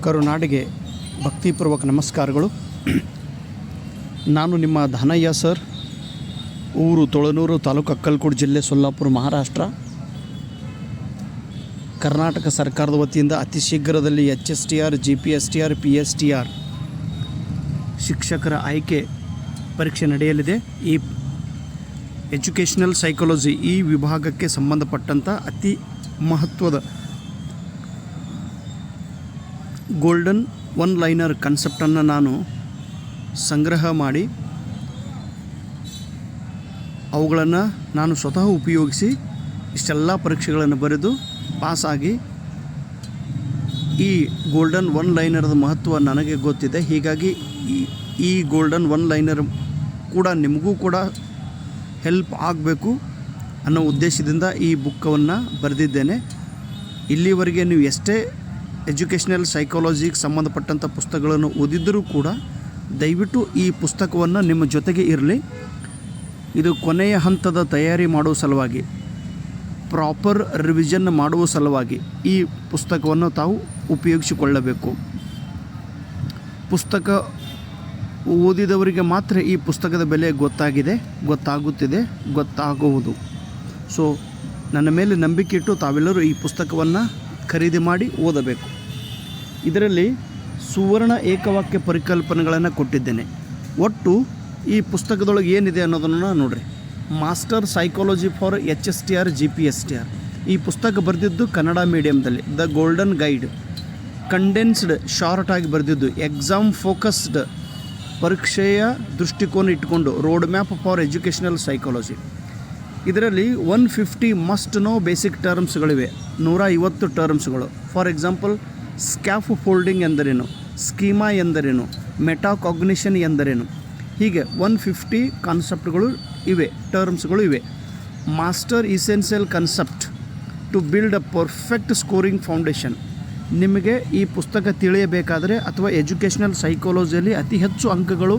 ಕರುನಾಡಿಗೆ ಭಕ್ತಿಪೂರ್ವಕ ನಮಸ್ಕಾರಗಳು. ನಾನು ನಿಮ್ಮ ಧನಯ್ಯ ಸರ್, ಊರು ತೊಳನೂರು, ತಾಲೂಕು ಅಕ್ಕಲಕೋಟೆ ಜಿಲ್ಲೆ, ಸೊಲ್ಲಾಪುರ, ಮಹಾರಾಷ್ಟ್ರ. ಕರ್ನಾಟಕ ಸರ್ಕಾರದ ವತಿಯಿಂದ ಅತಿ ಶೀಘ್ರದಲ್ಲಿ HSTR, GPSTR, PSTR ಶಿಕ್ಷಕರ ಆಯ್ಕೆ ಪರೀಕ್ಷೆ ನಡೆಯಲಿದೆ. ಈ ಎಜುಕೇಷನಲ್ ಸೈಕಾಲಜಿ ಈ ವಿಭಾಗಕ್ಕೆ ಸಂಬಂಧಪಟ್ಟಂಥ ಅತಿ ಮಹತ್ವದ ಗೋಲ್ಡನ್ ಒನ್ ಲೈನರ್ ಕಾನ್ಸೆಪ್ಟನ್ನು ನಾನು ಸಂಗ್ರಹ ಮಾಡಿ ಅವುಗಳನ್ನು ನಾನು ಸ್ವತಃ ಉಪಯೋಗಿಸಿ ಇಷ್ಟೆಲ್ಲ ಪರೀಕ್ಷೆಗಳನ್ನು ಬರೆದು ಪಾಸಾಗಿ ಈ ಗೋಲ್ಡನ್ ಒನ್ ಲೈನರ್ದ ಮಹತ್ವ ನನಗೆ ಗೊತ್ತಿದೆ. ಹೀಗಾಗಿ ಈ ಗೋಲ್ಡನ್ ಒನ್ ಲೈನರ್ ಕೂಡ ನಿಮಗೂ ಕೂಡ ಹೆಲ್ಪ್ ಆಗಬೇಕು ಅನ್ನೋ ಉದ್ದೇಶದಿಂದ ಈ ಬುಕ್ಕವನ್ನು ಬರೆದಿದ್ದೇನೆ. ಇಲ್ಲಿವರೆಗೆ ನೀವು ಎಷ್ಟೇ ಎಜುಕೇಷನಲ್ ಸೈಕಾಲಜಿಗೆ ಸಂಬಂಧಪಟ್ಟಂಥ ಪುಸ್ತಕಗಳನ್ನು ಓದಿದ್ದರೂ ಕೂಡ ದಯವಿಟ್ಟು ಈ ಪುಸ್ತಕವನ್ನು ನಿಮ್ಮ ಜೊತೆಗೆ ಇರಲಿ. ಇದು ಕೊನೆಯ ಹಂತದ ತಯಾರಿ ಮಾಡುವ ಸಲುವಾಗಿ, ಪ್ರಾಪರ್ ರಿವಿಷನ್ ಮಾಡುವ ಸಲುವಾಗಿ ಈ ಪುಸ್ತಕವನ್ನು ತಾವು ಉಪಯೋಗಿಸಿಕೊಳ್ಳಬೇಕು. ಪುಸ್ತಕ ಓದಿದವರಿಗೆ ಮಾತ್ರ ಈ ಪುಸ್ತಕದ ಬೆಲೆ ಗೊತ್ತಾಗುವುದು. ಸೊ ನನ್ನ ಮೇಲೆ ನಂಬಿಕೆ ಇಟ್ಟು ತಾವೆಲ್ಲರೂ ಈ ಪುಸ್ತಕವನ್ನು ಖರೀದಿ ಮಾಡಿ ಓದಬೇಕು. ಇದರಲ್ಲಿ ಸುವರ್ಣ ಏಕವಾಕ್ಯ ಪರಿಕಲ್ಪನೆಗಳನ್ನು ಕೊಟ್ಟಿದ್ದೇನೆ. ಒಟ್ಟು ಈ ಪುಸ್ತಕದೊಳಗೆ ಏನಿದೆ ಅನ್ನೋದನ್ನು ನೋಡಿರಿ. Master psychology for HSTR, GPSTR ಈ ಪುಸ್ತಕ ಬರೆದಿದ್ದು ಕನ್ನಡ ಮೀಡಿಯಮ್ದಲ್ಲಿ. The golden guide condensed short ಆಗಿ ಬರೆದಿದ್ದು. ಎಕ್ಸಾಮ್ ಫೋಕಸ್ಡ್ ಪರೀಕ್ಷೆಯ ದೃಷ್ಟಿಕೋನ ಇಟ್ಟುಕೊಂಡು road map for educational psychology. ಇದರಲ್ಲಿ 150 ಮಸ್ಟ್ ನೋ ಬೇಸಿಕ್ ಟರ್ಮ್ಸ್ಗಳಿವೆ, 150 ಟರ್ಮ್ಸ್ಗಳು. ಫಾರ್ ಎಕ್ಸಾಂಪಲ್, ಸ್ಕ್ಯಾಫ್ ಫೋಲ್ಡಿಂಗ್ ಎಂದರೇನು, ಸ್ಕೀಮಾ ಎಂದರೇನು, ಮೆಟಾಕಾಗ್ನಿಷನ್ ಎಂದರೇನು, ಹೀಗೆ 150 ಕಾನ್ಸೆಪ್ಟ್ಗಳು ಇವೆ, ಟರ್ಮ್ಸ್ಗಳು ಇವೆ. Master essential concept to build a perfect scoring foundation. ನಿಮಗೆ ಈ ಪುಸ್ತಕ ತಿಳಿಯಬೇಕಾದರೆ ಅಥವಾ ಎಜುಕೇಷನಲ್ ಸೈಕಾಲಜಿಯಲ್ಲಿ ಅತಿ ಹೆಚ್ಚು ಅಂಕಗಳು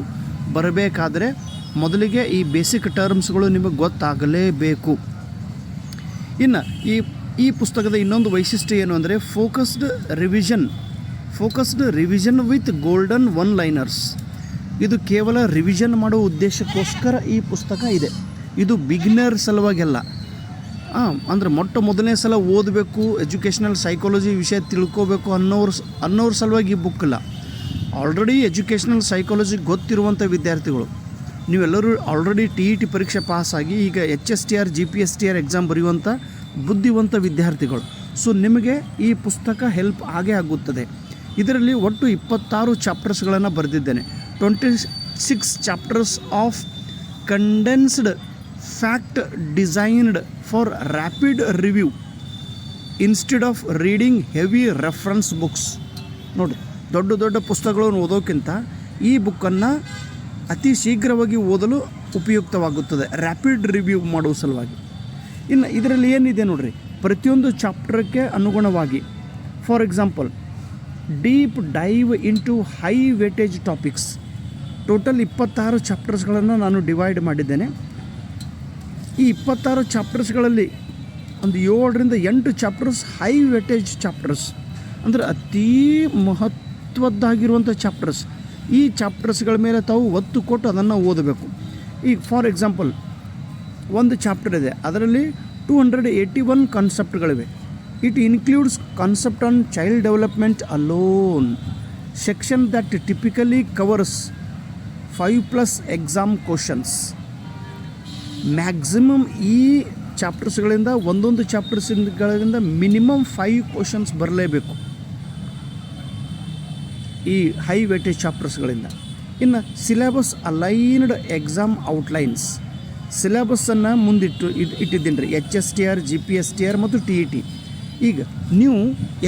ಬರಬೇಕಾದರೆ ಮೊದಲಿಗೆ ಈ ಬೇಸಿಕ್ ಟರ್ಮ್ಸ್ಗಳು ನಿಮಗೆ ಗೊತ್ತಾಗಲೇಬೇಕು. ಇನ್ನು ಈ ಪುಸ್ತಕದ ಇನ್ನೊಂದು ವೈಶಿಷ್ಟ್ಯ ಏನು ಅಂದರೆ focused revision with golden one liners. ಇದು ಕೇವಲ ರಿವಿಷನ್ ಮಾಡೋ ಉದ್ದೇಶಕ್ಕೋಸ್ಕರ ಈ ಪುಸ್ತಕ ಇದೆ. ಇದು ಬಿಗಿನರ್ ಸಲುವಾಗೆಲ್ಲ, ಅಂದರೆ ಮೊದಲನೇ ಸಲ ಓದಬೇಕು, ಎಜುಕೇಷನಲ್ ಸೈಕಾಲಜಿ ವಿಷಯ ತಿಳ್ಕೋಬೇಕು ಅನ್ನೋರ ಸಲುವಾಗಿ ಈ ಬುಕ್ ಇಲ್ಲ. ಆಲ್ರೆಡಿ ಎಜುಕೇಷನಲ್ ಸೈಕಾಲಜಿ ಗೊತ್ತಿರುವಂಥ ವಿದ್ಯಾರ್ಥಿಗಳು, ನೀವೆಲ್ಲರೂ ಆಲ್ರೆಡಿ TET ಪರೀಕ್ಷೆ ಪಾಸಾಗಿ ಈಗ HSTR, GPSTR ಎಕ್ಸಾಮ್ ಬರೆಯುವಂಥ ಬುದ್ಧಿವಂತ ವಿದ್ಯಾರ್ಥಿಗಳು. ಸೊ ನಿಮಗೆ ಈ ಪುಸ್ತಕ ಹೆಲ್ಪ್ ಆಗುತ್ತದೆ. ಇದರಲ್ಲಿ ಒಟ್ಟು 26 ಚಾಪ್ಟರ್ಸ್ಗಳನ್ನು ಬರೆದಿದ್ದೇನೆ. 26 chapters of condensed fact designed for rapid review instead of reading heavy reference books. ನೋಡಿ, ದೊಡ್ಡ ಪುಸ್ತಕಗಳನ್ನು ಓದೋಕ್ಕಿಂತ ಈ ಬುಕ್ಕನ್ನು ಅತಿ ಶೀಘ್ರವಾಗಿ ಓದಲು ಉಪಯುಕ್ತವಾಗುತ್ತದೆ, ರ್ಯಾಪಿಡ್ ರಿವ್ಯೂ ಮಾಡುವ ಸಲುವಾಗಿ. ಇನ್ನು ಇದರಲ್ಲಿ ಏನಿದೆ ನೋಡಿರಿ, ಪ್ರತಿಯೊಂದು ಚಾಪ್ಟರ್ಗೆ ಅನುಗುಣವಾಗಿ. For example, deep dive into high weightage topics. Total 26 ಚಾಪ್ಟರ್ಸ್ಗಳನ್ನು ನಾನು ಡಿವೈಡ್ ಮಾಡಿದ್ದೇನೆ. ಈ 26 ಚಾಪ್ಟರ್ಸ್ಗಳಲ್ಲಿ ಒಂದು 7ರಿಂದ 8 ಚಾಪ್ಟರ್ಸ್ ಹೈ ವೇಟೇಜ್ ಚಾಪ್ಟರ್ಸ್, ಅಂದರೆ ಅತೀ ಮಹತ್ವದ್ದಾಗಿರುವಂಥ ಚಾಪ್ಟರ್ಸ್. ಈ ಚಾಪ್ಟರ್ಸ್ಗಳ ಮೇಲೆ ತಾವು ಒತ್ತು ಕೊಟ್ಟು ಅದನ್ನು ಓದಬೇಕು. ಈಗ ಫಾರ್ ಎಕ್ಸಾಂಪಲ್, ಒಂದು ಚಾಪ್ಟರ್ ಇದೆ, ಅದರಲ್ಲಿ 281 ಕಾನ್ಸೆಪ್ಟ್ಗಳಿವೆ. It includes concept on child development alone, section that typically covers 5+ exam questions. Maximum ಈ ಚಾಪ್ಟರ್ಸ್ಗಳಿಂದ ಒಂದೊಂದು ಚಾಪ್ಟರ್ಸ್ಗಳಿಂದ ಮಿನಿಮಮ್ 5 ಕ್ವಶನ್ಸ್ ಬರಲೇಬೇಕು ಈ ಹೈ ವೇಟೇಜ್ ಚಾಪ್ಟರ್ಸ್ಗಳಿಂದ. ಇನ್ನು ಸಿಲೆಬಸ್ ಅಲೈನ್ಡ್ ಎಕ್ಸಾಮ್ ಔಟ್ಲೈನ್ಸ್. ಸಿಲೆಬಸ್ಸನ್ನು ಇಟ್ಟಿದ್ದೀನಿ ರೀ, HSTR, GPSTR ಮತ್ತು TET. ಈಗ ನೀವು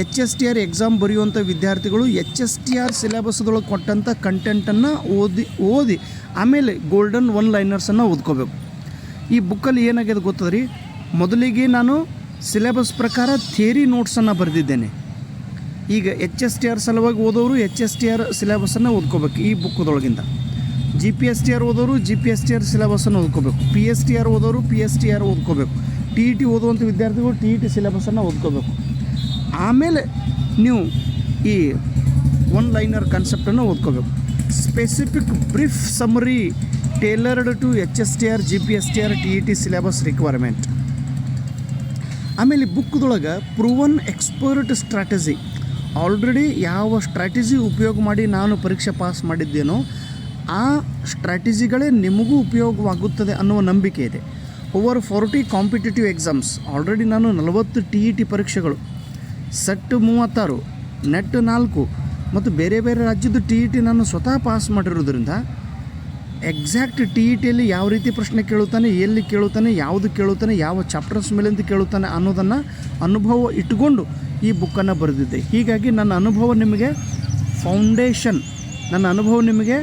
HSTR ಎಕ್ಸಾಮ್ ಬರೆಯುವಂಥ ವಿದ್ಯಾರ್ಥಿಗಳು HSTR ಸಿಲೆಬಸ್ದೊಳಗೆ ಕೊಟ್ಟಂಥ ಕಂಟೆಂಟನ್ನು ಓದಿ ಆಮೇಲೆ ಗೋಲ್ಡನ್ ಒನ್ ಲೈನರ್ಸನ್ನು ಓದ್ಕೋಬೇಕು. ಈ ಬುಕ್ಕಲ್ಲಿ ಏನಾಗಿದೆ ಗೊತ್ತದ್ರಿ, ಮೊದಲಿಗೆ ನಾನು ಸಿಲೆಬಸ್ ಪ್ರಕಾರ ಥಿಯರಿ ನೋಟ್ಸನ್ನು ಬರೆದಿದ್ದೇನೆ. ಈಗ HSTR ಸಲುವಾಗಿ ಓದೋರು HSTR ಸಿಲೆಬಸನ್ನು ಓದ್ಕೋಬೇಕು ಈ ಬುಕ್ಕದೊಳಗಿಂದ. GPSTR ಓದೋರು GPSTR ಸಿಲೆಬಸನ್ನು ಓದ್ಕೋಬೇಕು. PSTR ಓದೋರು PSTR ಓದ್ಕೋಬೇಕು. TET ಓದುವಂಥ ವಿದ್ಯಾರ್ಥಿಗಳು TET ಸಿಲೆಬಸನ್ನು ಓದ್ಕೋಬೇಕು. ಆಮೇಲೆ ನೀವು ಈ ಒನ್ ಲೈನರ್ ಕಾನ್ಸೆಪ್ಟನ್ನು ಓದ್ಕೋಬೇಕು. Specific brief summary tailored to HSTR GPSTR TET syllabus requirement. ಆಮೇಲೆ ಬುಕ್ದೊಳಗೆ ಪ್ರೂವನ್ ಎಕ್ಸ್ಪರ್ಟ್ ಸ್ಟ್ರಾಟಜಿ, ಆಲ್ರೆಡಿ ಯಾವ ಸ್ಟ್ರಾಟಜಿ ಉಪಯೋಗ ಮಾಡಿ ನಾನು ಪರೀಕ್ಷೆ ಪಾಸ್ ಮಾಡಿದ್ದೇನೋ ಆ ಸ್ಟ್ರಾಟಜಿಗಳೇ ನಿಮಗೂ ಉಪಯೋಗವಾಗುತ್ತದೆ ಅನ್ನುವ ನಂಬಿಕೆ ಇದೆ. ಓವರ್ 40 ಕಾಂಪಿಟೇಟಿವ್ ಎಕ್ಸಾಮ್ಸ್, ಆಲ್ರೆಡಿ ನಾನು 40 TET ಪರೀಕ್ಷೆಗಳು, ಸೆಟ್ 36, ನೆಟ್ 4 ಮತ್ತು ಬೇರೆ ಬೇರೆ ರಾಜ್ಯದ TET ನಾನು ಸ್ವತಃ ಪಾಸ್ ಮಾಡಿರೋದ್ರಿಂದ ಎಕ್ಸಾಕ್ಟ್ TETಯಲ್ಲಿ ಯಾವ ರೀತಿ ಪ್ರಶ್ನೆ ಕೇಳುತ್ತಾನೆ, ಎಲ್ಲಿ ಕೇಳುತ್ತಾನೆ, ಯಾವುದು ಕೇಳುತ್ತಾನೆ, ಯಾವ ಚಾಪ್ಟರ್ಸ್ ಮೇಲಿಂದ ಕೇಳುತ್ತಾನೆ ಅನ್ನೋದನ್ನು ಅನುಭವ ಇಟ್ಟುಕೊಂಡು ಈ ಬುಕ್ಕನ್ನು ಬರೆದಿದ್ದೆ. ಹೀಗಾಗಿ ನನ್ನ ಅನುಭವ ನಿಮಗೆ ಫೌಂಡೇಶನ್, ನನ್ನ ಅನುಭವ ನಿಮಗೆ